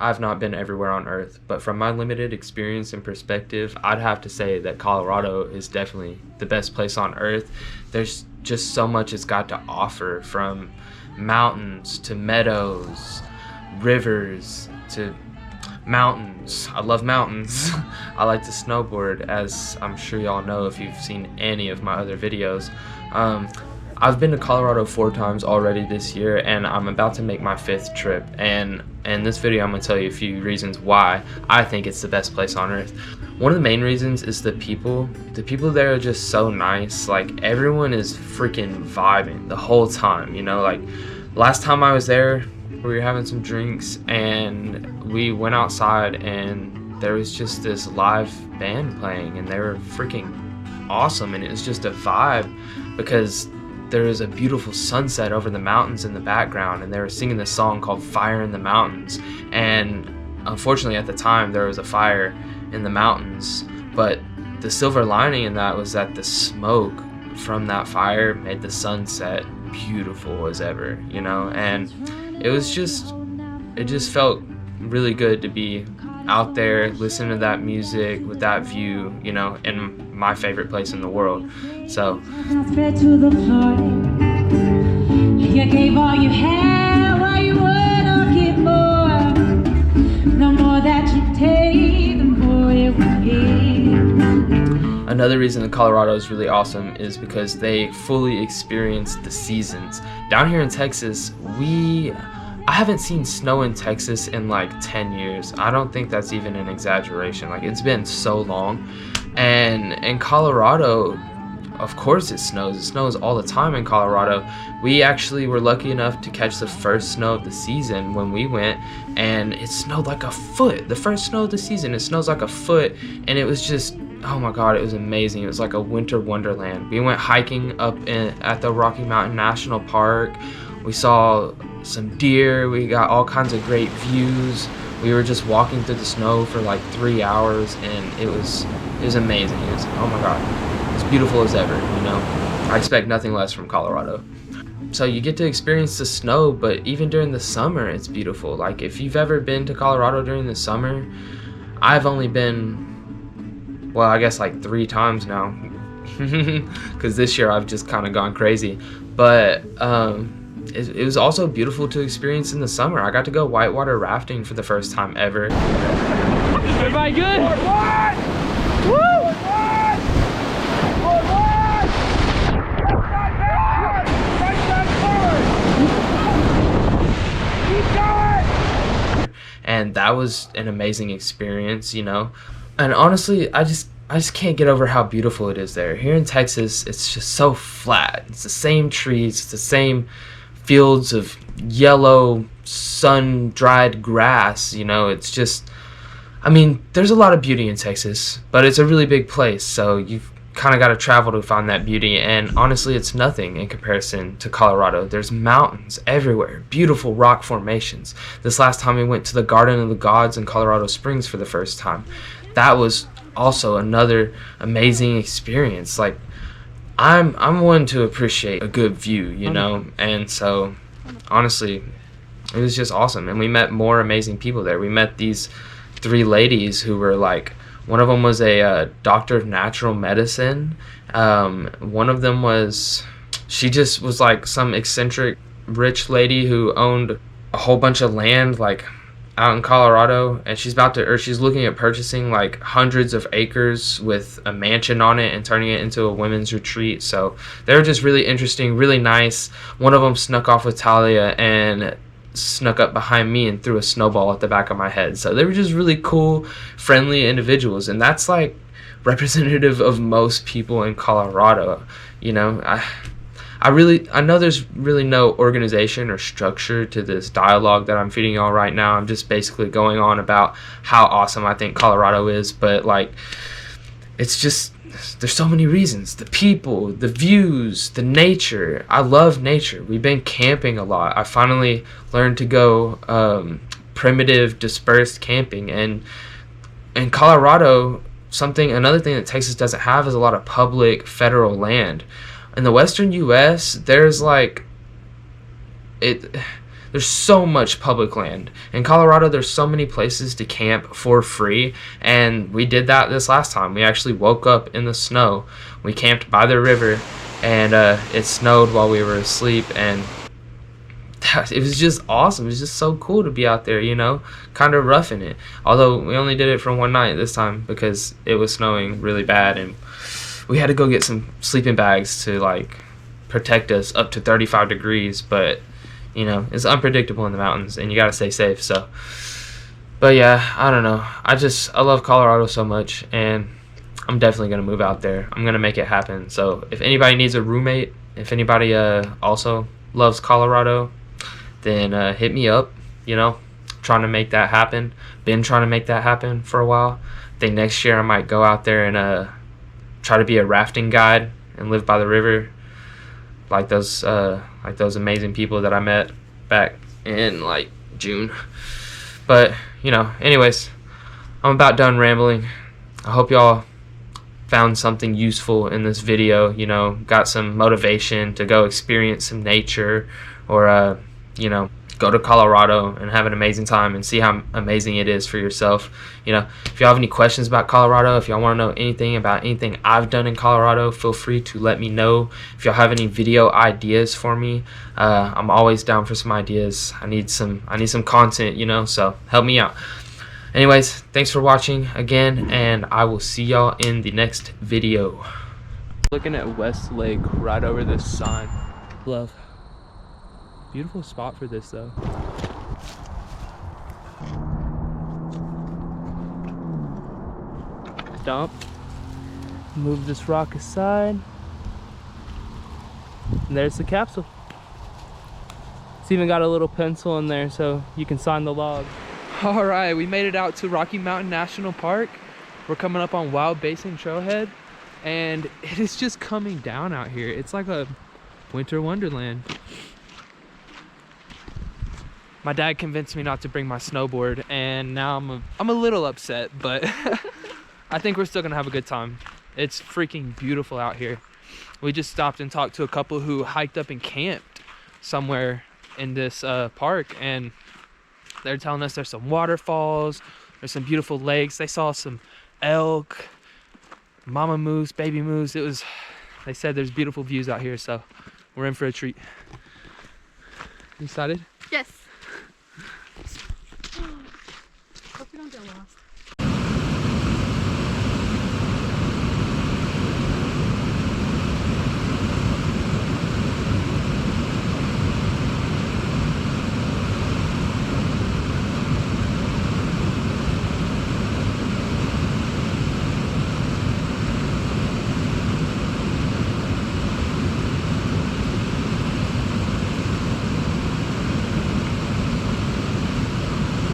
I've not been everywhere on Earth, but from my limited experience and perspective, I'd have to say that Colorado is definitely the best place on Earth. There's just so much it's got to offer, from mountains to meadows, rivers to mountains. I love mountains. I like to snowboard, as I'm sure y'all know if you've seen any of my other videos. I've been to Colorado 4 times already this year, and I'm about to make my 5th trip. And in this video, I'm going to tell you a few reasons why I think it's the best place on Earth. One of the main reasons is the people. The people there are just so nice. Like, everyone is freaking vibing the whole time, you know? Like, last time I was there, we were having some drinks, and we went outside, and there was just this live band playing, and they were freaking awesome, and it was just a vibe because there was a beautiful sunset over the mountains in the background, and they were singing this song called Fire in the Mountains. And unfortunately at the time there was a fire in the mountains, but the silver lining in that was that the smoke from that fire made the sunset beautiful as ever, you know? And it just felt really good to be out there listening to that music with that view, you know, in my favorite place in the world. So you gave all you had, while you wanna get more. The more that you take, the more it will give. Another reason that Colorado is really awesome is because they fully experience the seasons. Down here in Texas, I haven't seen snow in Texas in like 10 years. I don't think that's even an exaggeration. Like, it's been so long. And in Colorado, of course it snows. It snows all the time in Colorado. We actually were lucky enough to catch the first snow of the season when we went, and it snowed like a foot. The first snow of the season, it snows like a foot, and it was just, oh my God, it was amazing. It was like a winter wonderland. We went hiking up at the Rocky Mountain National Park. We saw some deer. We got all kinds of great views. We were just walking through the snow for like 3 hours, and it was amazing. It was, oh my God, as beautiful as ever, you know? I expect nothing less from Colorado. So you get to experience the snow, but even during the summer, it's beautiful. Like, if you've ever been to Colorado during the summer, I've only been, well, I guess like 3 times now, because this year I've just kind of gone crazy. But it was also beautiful to experience in the summer. I got to go whitewater rafting for the first time ever. Everybody good? Woo! And that was an amazing experience, you know? And honestly, I just can't get over how beautiful it is there. Here in Texas, it's just so flat. It's the same trees, it's the same fields of yellow, sun-dried grass, you know? It's just, I mean, there's a lot of beauty in Texas, but it's a really big place, so you've kind of got to travel to find that beauty. And honestly, it's nothing in comparison to Colorado. There's mountains everywhere, beautiful rock formations. This last time we went to the Garden of the Gods in Colorado Springs for the first time. That was also another amazing experience. Like, I'm one to appreciate a good view, you know? And so honestly, it was just awesome. And we met more amazing people there. We met these 3 ladies who were like, one of them was a doctor of natural medicine. One of them she just was like some eccentric rich lady who owned a whole bunch of land like out in Colorado, and she's looking at purchasing like hundreds of acres with a mansion on it and turning it into a women's retreat. So they were just really interesting, really nice. One of them snuck off with Talia and snuck up behind me and threw a snowball at the back of my head. So they were just really cool, friendly individuals, and that's like representative of most people in Colorado, you know? I know there's really no organization or structure to this dialogue that I'm feeding y'all right now. I'm just basically going on about how awesome I think Colorado is, but like, it's just, there's so many reasons. The people, the views, the nature. I love nature. We've been camping a lot. I finally learned to go primitive dispersed camping, and in Colorado, another thing that Texas doesn't have is a lot of public federal land. In the western US, there's like There's so much public land. In Colorado, there's so many places to camp for free, and we did that this last time. We actually woke up in the snow. We camped by the river, and it snowed while we were asleep, and it was just awesome. It was just so cool to be out there, you know, kind of roughing it. Although we only did it for one night this time because it was snowing really bad, and we had to go get some sleeping bags to like protect us up to 35 degrees. But you know, it's unpredictable in the mountains, and you gotta stay safe. So, but yeah, I don't know. I love Colorado so much, and I'm definitely gonna move out there. I'm gonna make it happen. So if anybody needs a roommate, if anybody also loves Colorado, then hit me up. You know, trying to make that happen. Been trying to make that happen for a while. I think next year I might go out there and try to be a rafting guide and live by the river, like those amazing people that I met back in like June. But you know, anyways, I'm about done rambling. I hope y'all found something useful in this video, you know, got some motivation to go experience some nature, or you know, go to Colorado and have an amazing time and see how amazing it is for yourself. You know, if y'all have any questions about Colorado, if y'all want to know anything about anything I've done in Colorado, feel free to let me know. If y'all have any video ideas for me, I'm always down for some ideas. I need some content, you know, so help me out. Anyways, thanks for watching again, and I will see y'all in the next video. Looking at West Lake right over this sign. Love. Beautiful spot for this though. Dump. Move this rock aside. And there's the capsule. It's even got a little pencil in there so you can sign the log. All right, we made it out to Rocky Mountain National Park. We're coming up on Wild Basin Trailhead, and it is just coming down out here. It's like a winter wonderland. My dad convinced me not to bring my snowboard, and now I'm a little upset, but I think we're still gonna have a good time. It's freaking beautiful out here. We just stopped and talked to a couple who hiked up and camped somewhere in this park, and they're telling us there's some waterfalls, there's some beautiful lakes. They saw some elk, mama moose, baby moose. They said there's beautiful views out here, so we're in for a treat. You excited? Yes. Hope we don't get lost.